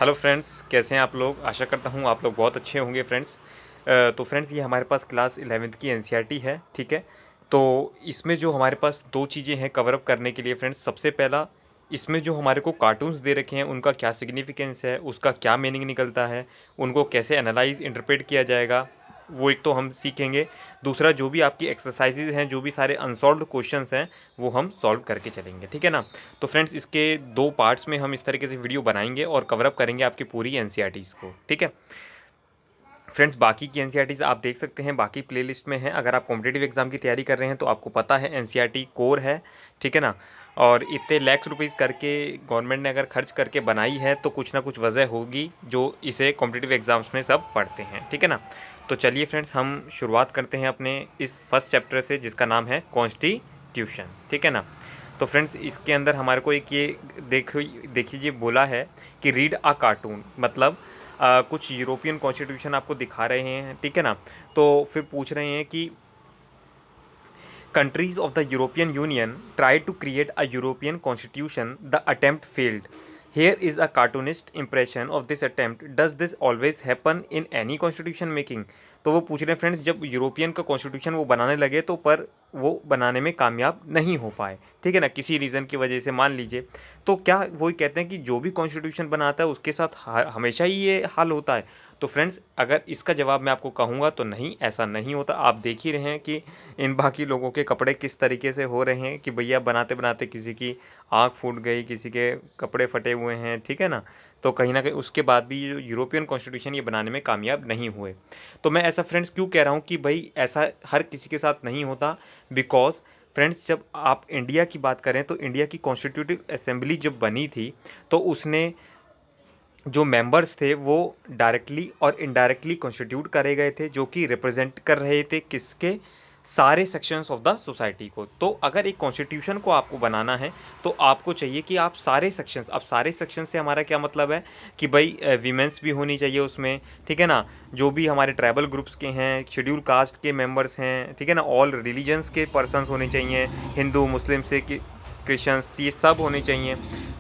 Hello friends, कैसे हैं आप लोग। आशा करता हूँ आप लोग बहुत अच्छे होंगे फ्रेंड्स। तो फ्रेंड्स, ये हमारे पास क्लास 11वीं की एनसीईआरटी है, ठीक है। तो इसमें जो हमारे पास दो चीज़ें हैं कवर अप करने के लिए फ्रेंड्स। सबसे पहला, इसमें जो हमारे को कार्टून्स दे रखे हैं उनका क्या सिग्निफिकेंस है, उसका क्या मीनिंग निकलता है, उनको कैसे एनालाइज इंटरप्रेट किया जाएगा, वो एक तो हम सीखेंगे। दूसरा, जो भी आपकी एक्सरसाइजेज हैं, जो भी सारे अनसॉल्व्ड क्वेश्चंस हैं, वो हम सॉल्व करके चलेंगे, ठीक है ना। तो फ्रेंड्स, इसके दो पार्ट्स में हम इस तरीके से वीडियो बनाएंगे और कवर अप करेंगे आपकी पूरी एनसीईआरटीज़ को, ठीक है। फ्रेंड्स, बाकी की एनसीईआरटीज़ आप देख सकते हैं, बाकी प्लेलिस्ट में है। अगर आप कॉम्पिटिटिव एग्जाम की तैयारी कर रहे हैं तो आपको पता है एनसीईआरटी कोर है, ठीक है ना। और इतने लाख रुपीज़ करके गवर्नमेंट ने अगर खर्च करके बनाई है तो कुछ ना कुछ वजह होगी जो इसे कॉम्पिटिटिव एग्जाम्स में सब पढ़ते हैं, ठीक है ना। तो चलिए फ्रेंड्स, हम शुरुआत करते हैं अपने इस फर्स्ट चैप्टर से जिसका नाम है कॉन्स्टिट्यूशन, ठीक है ना। तो फ्रेंड्स, इसके अंदर हमारे को एक ये देखिए बोला है कि रीड अ कार्टून, मतलब कुछ यूरोपियन कॉन्स्टिट्यूशन आपको दिखा रहे हैं, ठीक है ना। तो फिर पूछ रहे हैं कि countries of the European Union tried to create a European constitution. The attempt failed. Here is a cartoonist impression of this attempt. Does this always happen in any constitution making? तो वो पूछ रहे हैं फ्रेंड्स, जब European का constitution वो बनाने लगे तो पर वो बनाने में कामयाब नहीं हो पाए, ठीक है ना, किसी रीज़न की वजह से मान लीजिए। तो क्या वही कहते हैं कि जो भी कॉन्स्टिट्यूशन बनाता है उसके साथ हमेशा ही ये हाल होता है। तो फ्रेंड्स, अगर इसका जवाब मैं आपको कहूँगा तो नहीं, ऐसा नहीं होता। आप देख ही रहे हैं कि इन बाकी लोगों के कपड़े किस तरीके से हो रहे हैं कि भैया बनाते बनाते किसी की आँख फूट गई, किसी के कपड़े फटे हुए हैं, ठीक है ना। तो कहीं ना कहीं उसके बाद भी जो यूरोपियन कॉन्स्टिट्यूशन ये बनाने में कामयाब नहीं हुए। तो मैं ऐसा फ्रेंड्स क्यों कह रहा हूँ कि भाई ऐसा हर किसी के साथ नहीं होता। बिकॉज फ्रेंड्स, जब आप इंडिया की बात करें तो इंडिया की कॉन्स्टिट्यूटिव असेंबली जब बनी थी तो उसने जो मेंबर्स थे वो डायरेक्टली और इनडायरेक्टली कॉन्स्टिट्यूट करे गए थे, जो कि रिप्रेजेंट कर रहे थे किसके, सारे सेक्शंस ऑफ द सोसाइटी को। तो अगर एक कॉन्स्टिट्यूशन को आपको बनाना है तो आपको चाहिए कि आप सारे सेक्शंस, अब सारे सेक्शन से हमारा क्या मतलब है कि भाई वीमेंस भी होनी चाहिए उसमें, ठीक है ना। जो भी हमारे ट्राइबल ग्रुप्स के हैं, शेड्यूल कास्ट के मेंबर्स हैं, ठीक है ना, ऑल रिलीजन्स के पर्सनस होने चाहिए, हिंदू मुस्लिम से कि क्रिश्चियंस, ये सब होने चाहिए।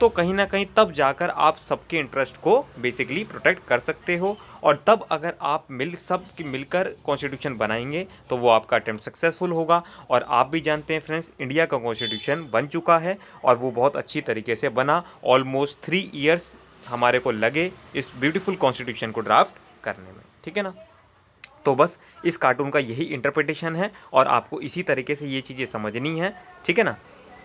तो कहीं ना कहीं तब जाकर आप सबके इंटरेस्ट को बेसिकली प्रोटेक्ट कर सकते हो। और तब अगर आप मिलकर कॉन्स्टिट्यूशन बनाएंगे तो वो आपका अटेम्प्ट सक्सेसफुल होगा। और आप भी जानते हैं फ्रेंड्स, इंडिया का कॉन्स्टिट्यूशन बन चुका है और वो बहुत अच्छी तरीके से बना। ऑलमोस्ट 3 ईयर्स हमारे को लगे इस ब्यूटीफुल कॉन्स्टिट्यूशन को ड्राफ्ट करने में, ठीक है ना। तो बस इस कार्टून का यही इंटरप्रिटेशन है और आपको इसी तरीके से ये चीज़ें समझनी है, ठीक है ना।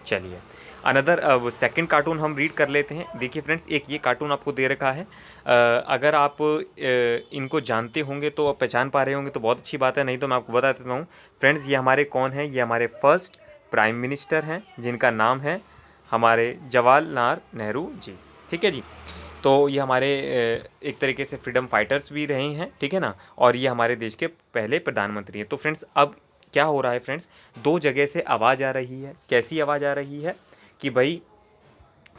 चलिए, अनदर सेकंड कार्टून हम रीड कर लेते हैं। देखिए फ्रेंड्स, एक ये कार्टून आपको दे रखा है। अगर आप इनको जानते होंगे तो आप पहचान पा रहे होंगे तो बहुत अच्छी बात है, नहीं तो मैं आपको बता देता हूँ। फ्रेंड्स, ये हमारे कौन है, ये हमारे फर्स्ट प्राइम मिनिस्टर हैं जिनका नाम है हमारे जवाहरलाल नेहरू जी, ठीक है जी। तो ये हमारे एक तरीके से फ्रीडम फाइटर्स भी रहे हैं, ठीक है ना। और ये हमारे देश के पहले प्रधानमंत्री हैं। तो फ्रेंड्स, अब क्या हो रहा है फ्रेंड्स, दो जगह से आवाज़ आ रही है। कैसी आवाज़ आ रही है कि भाई,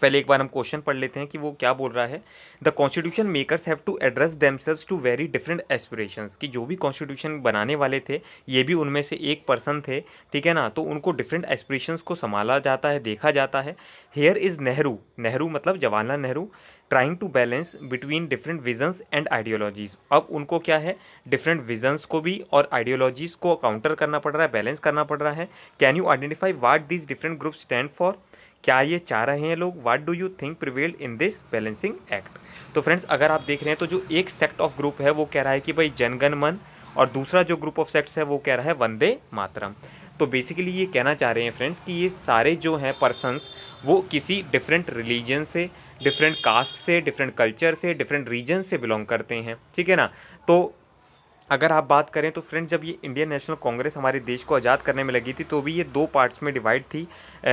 पहले एक बार हम क्वेश्चन पढ़ लेते हैं कि वो क्या बोल रहा है। The constitution makers have to address themselves to very different aspirations, कि जो भी कॉन्स्टिट्यूशन बनाने वाले थे ये भी उनमें से एक पर्सन थे, ठीक है ना। तो उनको डिफरेंट एस्पिरेशंस को संभाला जाता है, देखा जाता है। हेयर इज़ नेहरू, नेहरू मतलब Jawaharlal Nehru, trying to balance between different visions and ideologies. अब उनको क्या है, डिफरेंट विजन्स को भी और आइडियोलॉजीज़ को काउंटर करना पड़ रहा है, बैलेंस करना पड़ रहा है। Can you identify what these different group stand for, क्या ये चाह रहे हैं लोग, what do you think prevailed in this balancing act. तो फ्रेंड्स, अगर आप देख रहे हैं तो जो एक सेक्ट ऑफ ग्रुप है वो कह रहा है कि भाई जनगण मन, और दूसरा जो ग्रुप ऑफ सेक्ट्स है वो कह रहा है वंदे मातरम। तो बेसिकली ये कहना चाह रहे हैं फ्रेंड्स कि ये सारे जो हैं पर्सन्स वो किसी डिफरेंट रिलीजन से, डिफरेंट कास्ट से, डिफरेंट कल्चर से, डिफरेंट रीजन से बिलोंग करते हैं, ठीक है ना। तो अगर आप बात करें तो फ्रेंड्स, जब ये इंडियन नेशनल कांग्रेस हमारे देश को आज़ाद करने में लगी थी तो भी ये दो पार्ट्स में डिवाइड थी,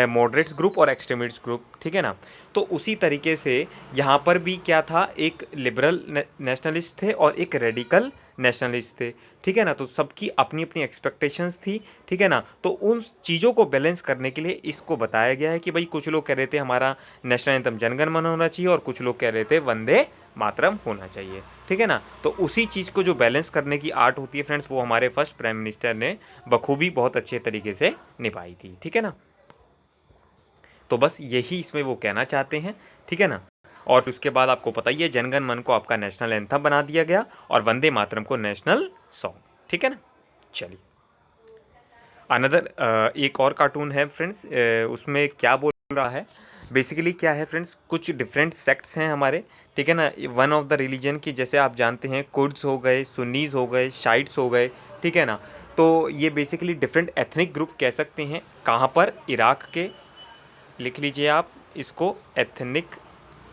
मॉडरेट्स ग्रुप और एक्सट्रीमिस्ट ग्रुप, ठीक है ना। तो उसी तरीके से यहाँ पर भी क्या था, एक लिबरल नेशनलिस्ट थे और एक रेडिकल नेशनलिस्ट थे, ठीक है ना। तो सबकी अपनी अपनी एक्सपेक्टेशंस थी, ठीक है ना। तो उन चीज़ों को बैलेंस करने के लिए इसको बताया गया है कि भाई कुछ लोग कह रहे थे हमारा नेशनल एंथम जनगण मन होना चाहिए और कुछ लोग कह रहे थे वंदे मातरम होना चाहिए, ठीक है ना। तो उसी चीज़ को जो बैलेंस करने की आर्ट होती है फ्रेंड्स, वो हमारे फर्स्ट प्राइम मिनिस्टर ने बखूबी बहुत अच्छे तरीके से निभाई थी, ठीक है ना। तो बस यही इसमें वो कहना चाहते हैं, ठीक है ना। और उसके बाद आपको पता ही है जनगण मन को आपका नेशनल एंथम बना दिया गया और वंदे मातरम को नेशनल सॉन्ग। ठीक है ना। चलिए अनदर एक और कार्टून है फ्रेंड्स, उसमें क्या बोल रहा है बेसिकली क्या है फ्रेंड्स, कुछ डिफरेंट सेक्ट्स हैं हमारे, ठीक है ना, वन ऑफ द रिलीजन की, जैसे आप जानते हैं कुर्ड्स हो गए, सुन्नीस हो गए, शाइट्स हो गए, ठीक है ना। तो ये बेसिकली डिफरेंट एथनिक ग्रुप कह सकते हैं, कहाँ पर, इराक के, लिख लीजिए आप इसको, एथनिक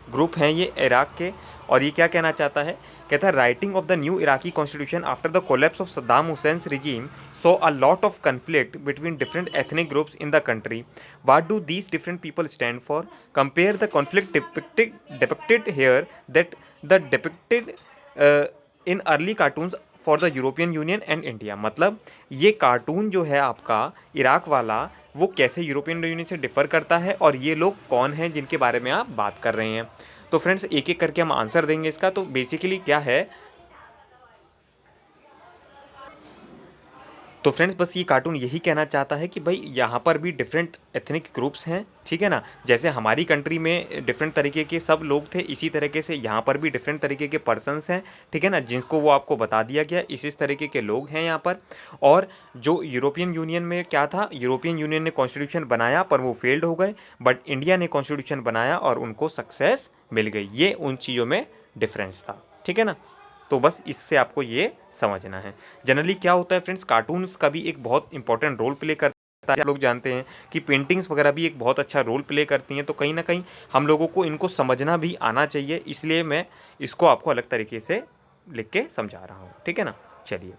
ग्रुप हैं ये इराक के। और ये क्या कहना चाहता है, कहता है writing of the new Iraqi constitution after the collapse of Saddam Hussein's regime saw a lot of conflict between different ethnic groups in the country. What do these different people stand for? Compare the conflict depicted here that the depicted in early cartoons for the European union and India. मतलब ये cartoon जो है आपका Iraq वाला, वो कैसे European union से differ करता है और ये लोग कौन हैं जिनके बारे में आप बात कर रहे हैं। तो फ्रेंड्स एक एक करके हम आंसर देंगे इसका। तो बेसिकली क्या है, तो फ्रेंड्स बस ये कार्टून यही कहना चाहता है कि भाई यहाँ पर भी डिफरेंट एथनिक ग्रुप्स हैं, ठीक है ना। जैसे हमारी कंट्री में डिफरेंट तरीके के सब लोग थे, इसी तरीके से यहाँ पर भी डिफरेंट तरीके के पर्सन्स हैं, ठीक है ना, जिनको वो आपको बता दिया गया, इस तरीके के लोग हैं यहाँ पर। और जो यूरोपियन यूनियन में क्या था, यूरोपियन यूनियन ने कॉन्स्टिट्यूशन बनाया पर वो फेल्ड हो गए, बट इंडिया ने कॉन्स्टिट्यूशन बनाया और उनको सक्सेस मिल गई। ये उन चीज़ों में डिफरेंस था, ठीक है ना। तो बस इससे आपको ये समझना है। जनरली क्या होता है फ्रेंड्स, कार्टून्स का भी एक बहुत इंपॉर्टेंट रोल प्ले करता है। लोग जानते हैं कि पेंटिंग्स वगैरह भी एक बहुत अच्छा रोल प्ले करती हैं, तो कहीं ना कहीं हम लोगों को इनको समझना भी आना चाहिए, इसलिए मैं इसको आपको अलग तरीके से लिख के समझा रहा हूँ, ठीक है ना। चलिए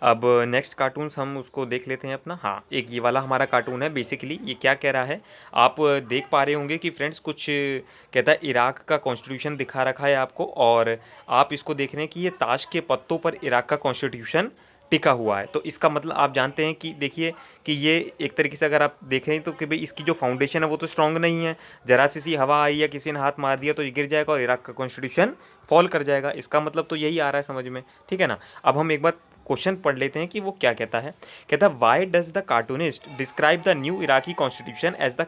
अब नेक्स्ट कार्टून्स हम उसको देख लेते हैं अपना। हाँ, एक ये वाला हमारा कार्टून है। बेसिकली ये क्या कह रहा है, आप देख पा रहे होंगे कि फ्रेंड्स कुछ कहता है इराक का कॉन्स्टिट्यूशन दिखा रखा है आपको, और आप इसको देख रहे हैं कि ये ताश के पत्तों पर इराक का कॉन्स्टिट्यूशन टिका हुआ है। तो इसका मतलब आप जानते हैं कि देखिए कि ये एक तरीके से अगर आप देखें तो कि भाई इसकी जो फाउंडेशन है वो तो स्ट्रांग नहीं है, जरा सी हवा आई या किसी ने हाथ मार दिया तो ये गिर जाएगा और इराक का कॉन्स्टिट्यूशन फॉल कर जाएगा। इसका मतलब तो यही आ रहा है समझ में, ठीक है ना। अब हम एक बार क्वेश्चन पढ़ लेते हैं कि वो क्या कहता है। कहता है why does the cartoonist describe the new Iraqi constitution as the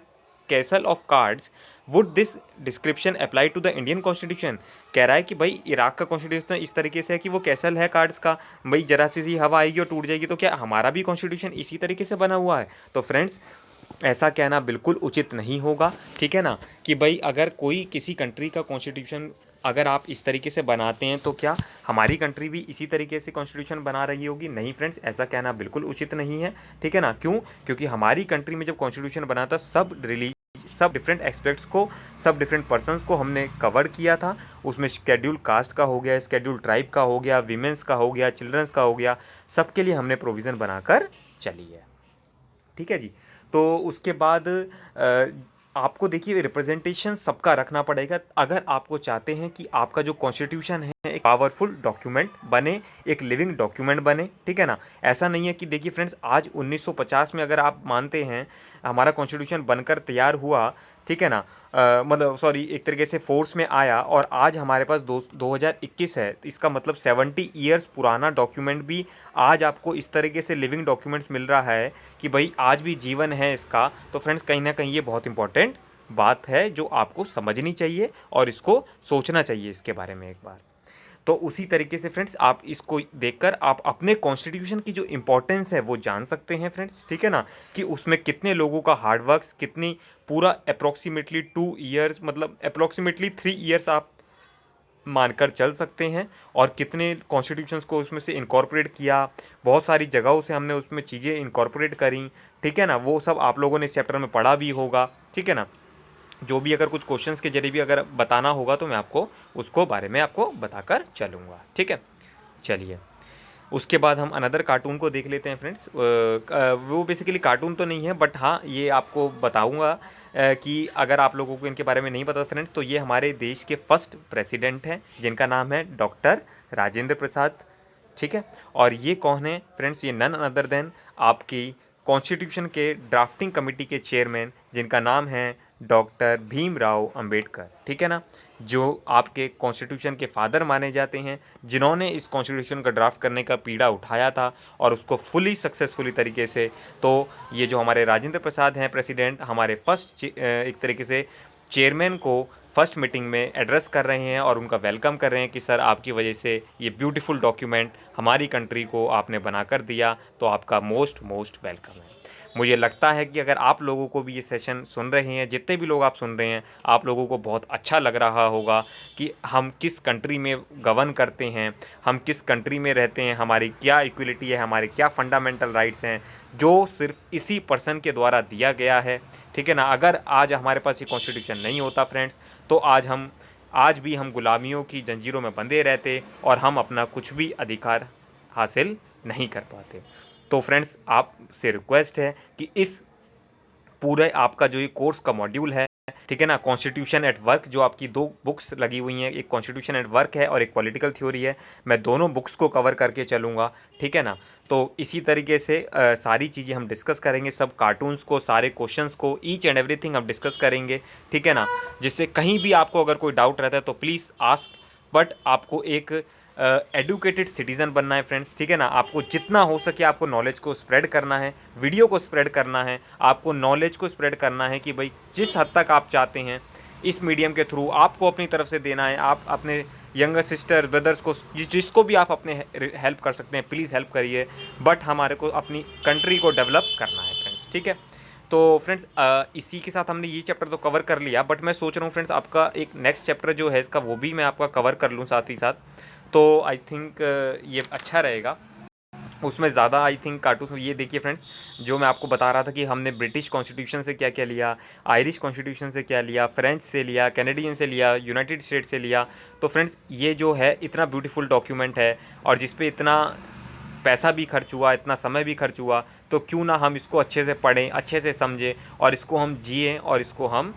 castle of cards, would this description apply to the Indian constitution. कह रहा है कि भाई इराक का कॉन्स्टिट्यूशन इस तरीके से है कि वो कैसल है कार्ड्स का, भाई जरा सी हवा आएगी और टूट जाएगी, तो क्या हमारा भी कॉन्स्टिट्यूशन इसी तरीके से बना हुआ है? तो फ्रेंड्स ऐसा कहना बिल्कुल उचित नहीं होगा, ठीक है ना, कि भाई अगर कोई किसी कंट्री का कॉन्स्टिट्यूशन अगर आप इस तरीके से बनाते हैं तो क्या हमारी कंट्री भी इसी तरीके से कॉन्स्टिट्यूशन बना रही होगी? नहीं फ्रेंड्स, ऐसा कहना बिल्कुल उचित नहीं है, ठीक है ना। क्यों? क्योंकि हमारी कंट्री में जब कॉन्स्टिट्यूशन बना था सब डिफरेंट एस्पेक्ट्स को, सब डिफरेंट पर्सन्स को हमने कवर किया था। उसमें शेड्यूल कास्ट का हो गया, शेड्यूल ट्राइब का हो गया, वीमेंस का हो गया, चिल्ड्रंस का हो गया, सबके लिए हमने प्रोविज़न बनाकर चली है, ठीक है जी। तो उसके बाद आपको देखिए रिप्रेजेंटेशन सबका रखना पड़ेगा अगर आपको चाहते हैं कि आपका जो कॉन्स्टिट्यूशन है एक पावरफुल डॉक्यूमेंट बने, एक लिविंग डॉक्यूमेंट बने, ठीक है ना। ऐसा नहीं है कि देखिए फ्रेंड्स आज 1950 में अगर आप मानते हैं हमारा कॉन्स्टिट्यूशन बनकर तैयार हुआ, ठीक है ना, मतलब सॉरी एक तरीके से फोर्स में आया और आज हमारे पास 2021 है, तो इसका मतलब 70 ईयर्स पुराना डॉक्यूमेंट भी आज आपको इस तरीके से लिविंग डॉक्यूमेंट्स मिल रहा है कि भाई आज भी जीवन है इसका। तो फ्रेंड्स कहीं ना कहीं ये बहुत इंपॉर्टेंट बात है जो आपको समझनी चाहिए और इसको सोचना चाहिए इसके बारे में एक बार। तो उसी तरीके से फ्रेंड्स आप इसको देखकर आप अपने कॉन्स्टिट्यूशन की जो इम्पोर्टेंस है वो जान सकते हैं फ्रेंड्स, ठीक है ना, कि उसमें कितने लोगों का हार्डवर्क्स, कितनी पूरा अप्रोक्सीमेटली 2 ईयर्स, मतलब अप्रोक्सीमेटली 3 ईयर्स आप मानकर चल सकते हैं, और कितने कॉन्स्टिट्यूशंस को उसमें से इनकॉर्पोरेट किया, बहुत सारी जगहों से हमने उसमें चीज़ें इनकॉर्पोरेट करी, ठीक है ना। वो सब आप लोगों ने इस चैप्टर में पढ़ा भी होगा, ठीक है ना। जो भी अगर कुछ क्वेश्चंस के जरिए भी अगर बताना होगा तो मैं आपको उसको बारे में आपको बताकर चलूँगा, ठीक है। चलिए उसके बाद हम अनदर कार्टून को देख लेते हैं फ्रेंड्स। वो बेसिकली कार्टून तो नहीं है, बट हाँ ये आपको बताऊंगा कि अगर आप लोगों को इनके बारे में नहीं पता फ्रेंड्स, तो ये हमारे देश के फर्स्ट प्रेसिडेंट हैं जिनका नाम है डॉक्टर राजेंद्र प्रसाद, ठीक है। और ये कौन है फ्रेंड्स, ये नन अदर देन आपकी कॉन्स्टिट्यूशन के ड्राफ्टिंग कमेटी के चेयरमैन जिनका नाम है डॉक्टर भीमराव अंबेडकर, ठीक है ना, जो आपके कॉन्स्टिट्यूशन के फादर माने जाते हैं, जिन्होंने इस कॉन्स्टिट्यूशन का ड्राफ्ट करने का पीड़ा उठाया था और उसको फुली सक्सेसफुली तरीके से। तो ये जो हमारे राजेंद्र प्रसाद हैं प्रेसिडेंट, हमारे फर्स्ट एक तरीके से चेयरमैन को फर्स्ट मीटिंग में एड्रेस कर रहे हैं और उनका वेलकम कर रहे हैं कि सर आपकी वजह से ये ब्यूटीफुल डॉक्यूमेंट हमारी कंट्री को आपने बना कर दिया, तो आपका मोस्ट मोस्ट वेलकम है। मुझे लगता है कि अगर आप लोगों को भी ये सेशन सुन रहे हैं, जितने भी लोग आप सुन रहे हैं, आप लोगों को बहुत अच्छा लग रहा होगा कि हम किस कंट्री में गवर्न करते हैं, हम किस कंट्री में रहते हैं, हमारी क्या इक्वलिटी है, हमारे क्या फंडामेंटल राइट्स हैं, जो सिर्फ इसी पर्सन के द्वारा दिया गया है। ठीक है ना। अगर आज हमारे पास ये कॉन्स्टिट्यूशन नहीं होता फ्रेंड्स, तो आज भी हम गुलामियों की जंजीरों में बंधे रहते और हम अपना कुछ भी अधिकार हासिल नहीं कर पाते। तो फ्रेंड्स, आपसे रिक्वेस्ट है कि इस पूरे आपका जो ये कोर्स का मॉड्यूल है, ठीक है ना, कॉन्स्टिट्यूशन एट वर्क, जो आपकी 2 बुक्स लगी हुई हैं, एक कॉन्स्टिट्यूशन एट वर्क है और एक पॉलिटिकल थ्योरी है, मैं दोनों बुक्स को कवर करके चलूँगा। ठीक है ना। तो इसी तरीके से सारी चीज़ें हम डिस्कस करेंगे, सब कार्टून्स को, सारे क्वेश्चंस को, ईच एंड एवरीथिंग हम डिस्कस करेंगे। ठीक है ना। जिससे कहीं भी आपको अगर कोई डाउट रहता है तो प्लीज़ आस्क, बट आपको एक एडुकेटेड सिटीज़न बनना है फ्रेंड्स। ठीक है ना। आपको जितना हो सके आपको नॉलेज को स्प्रेड करना है, वीडियो को स्प्रेड करना है, आपको नॉलेज को स्प्रेड करना है कि भाई जिस हद तक आप चाहते हैं इस मीडियम के थ्रू आपको अपनी तरफ से देना है। आप अपने यंगर सिस्टर ब्रदर्स को, जिसको भी आप अपने हेल्प कर सकते हैं, प्लीज़ हेल्प करिए, बट हमारे को अपनी कंट्री को डेवलप करना है फ्रेंड्स। ठीक है। तो फ्रेंड्स, इसी के साथ हमने ये चैप्टर तो कवर कर लिया, बट मैं सोच रहा हूँ फ्रेंड्स आपका एक नेक्स्ट चैप्टर जो है इसका, वो भी मैं आपका कवर कर लूँ साथ ही साथ। तो आई थिंक ये अच्छा रहेगा। उसमें ज़्यादा आई थिंक कार्टून, ये देखिए फ्रेंड्स, जो मैं आपको बता रहा था कि हमने ब्रिटिश कॉन्स्टिट्यूशन से क्या क्या लिया, आयरिश कॉन्स्टिट्यूशन से क्या लिया, फ्रेंच से लिया, कैनेडियन से लिया, यूनाइटेड स्टेट से लिया। तो फ्रेंड्स, ये जो है इतना ब्यूटीफुल डॉक्यूमेंट है और जिस पे इतना पैसा भी खर्च हुआ, इतना समय भी खर्च हुआ, तो क्यों ना हम इसको अच्छे से पढ़ें, अच्छे से समझें और इसको हम जिएँ और इसको हम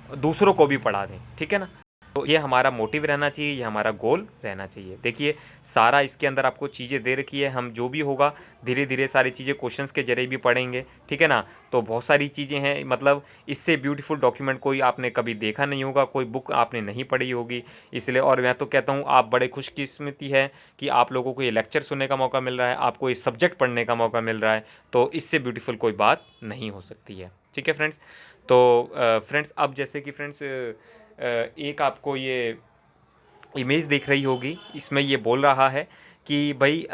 दूसरों को भी पढ़ा दें। ठीक है ना। तो ये हमारा मोटिव रहना चाहिए, ये हमारा गोल रहना चाहिए। देखिए, सारा इसके अंदर आपको चीज़ें दे रखी है, हम जो भी होगा धीरे धीरे सारी चीज़ें क्वेश्चंस के जरिए भी पढ़ेंगे। ठीक है ना। तो बहुत सारी चीज़ें हैं, मतलब इससे ब्यूटीफुल डॉक्यूमेंट कोई आपने कभी देखा नहीं होगा, कोई बुक आपने नहीं पढ़ी होगी। इसलिए और मैं तो कहता हूँ आप बड़े खुशकिस्मती है कि आप लोगों को ये लेक्चर सुनने का मौका मिल रहा है, आपको ये सब्जेक्ट पढ़ने का मौका मिल रहा है। तो इससे ब्यूटीफुल कोई बात नहीं हो सकती है। ठीक है फ्रेंड्स। तो फ्रेंड्स, अब जैसे कि फ्रेंड्स एक आपको ये इमेज दिख रही होगी, इसमें ये बोल रहा है कि भाई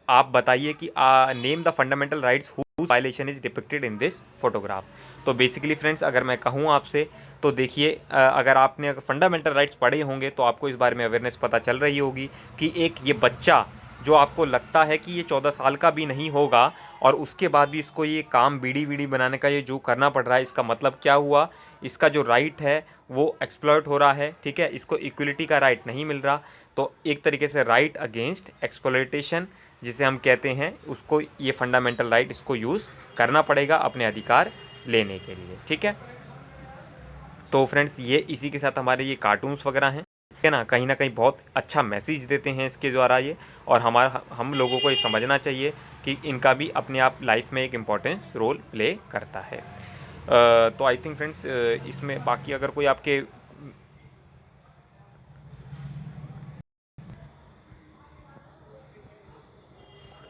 आप बताइए कि name the fundamental rights whose violation is depicted in this photograph. तो बेसिकली फ्रेंड्स, अगर मैं कहूँ आपसे, तो देखिए, अगर आपने फंडामेंटल राइट्स पढ़े होंगे तो आपको इस बारे में अवेयरनेस पता चल रही होगी कि एक ये बच्चा जो आपको लगता है कि ये 14 साल का भी नहीं होगा और उसके बाद भी इसको ये काम बीड़ी वीड़ी बनाने का ये जो करना पड़ रहा है, इसका मतलब क्या हुआ, इसका जो राइट है वो एक्सप्लॉइट हो रहा है। ठीक है। इसको इक्वलिटी का राइट नहीं मिल रहा। तो एक तरीके से राइट अगेंस्ट एक्सप्लॉइटेशन जिसे हम कहते हैं, उसको ये फंडामेंटल राइट इसको यूज़ करना पड़ेगा अपने अधिकार लेने के लिए। ठीक है। तो फ्रेंड्स, ये इसी के साथ हमारे ये कार्टून्स वगैरह हैं, ठीक है ना कहीं बहुत अच्छा मैसेज देते हैं इसके द्वारा ये, और हम लोगों को ये समझना चाहिए कि इनका भी अपने आप लाइफ में एक इम्पोर्टेंस रोल प्ले करता है। तो आई थिंक फ्रेंड्स, इसमें बाकी अगर कोई आपके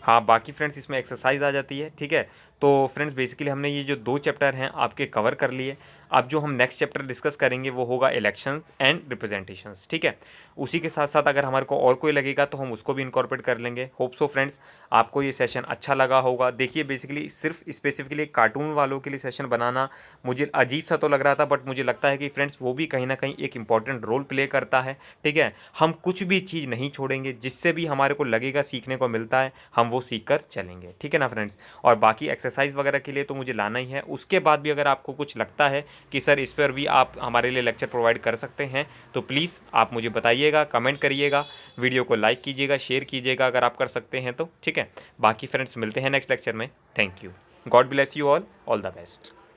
हाँ, बाकी फ्रेंड्स इसमें एक्सरसाइज आ जाती है। ठीक है। तो फ्रेंड्स, बेसिकली हमने ये जो 2 चैप्टर हैं आपके कवर कर लिए। अब जो हम नेक्स्ट चैप्टर डिस्कस करेंगे वो होगा इलेक्शन एंड रिप्रेजेंटेशंस। ठीक है। उसी के साथ साथ अगर हमारे को और कोई लगेगा तो हम उसको भी इनकॉर्पोरेट कर लेंगे। होप सो फ्रेंड्स, आपको ये सेशन अच्छा लगा होगा। देखिए, बेसिकली सिर्फ स्पेसिफिकली कार्टून वालों के लिए सेशन बनाना मुझे अजीब सा तो लग रहा था, बट मुझे लगता है कि फ्रेंड्स वो भी कहीं ना कहीं एक इंपॉर्टेंट रोल प्ले करता है। ठीक है। हम कुछ भी चीज़ नहीं छोड़ेंगे, जिससे भी हमारे को लगेगा सीखने को मिलता है, हम वो सीख कर चलेंगे। ठीक है ना फ्रेंड्स। और बाकी एक्सरसाइज वगैरह के लिए तो मुझे लाना ही है। उसके बाद भी अगर आपको कुछ लगता है कि सर इस पर भी आप हमारे लिए लेक्चर प्रोवाइड कर सकते हैं, तो प्लीज़ आप मुझे बताइएगा, कमेंट करिएगा, वीडियो को लाइक कीजिएगा, शेयर कीजिएगा अगर आप कर सकते हैं तो। ठीक है। बाकी फ्रेंड्स, मिलते हैं नेक्स्ट लेक्चर में। Thank you. God bless you all the best.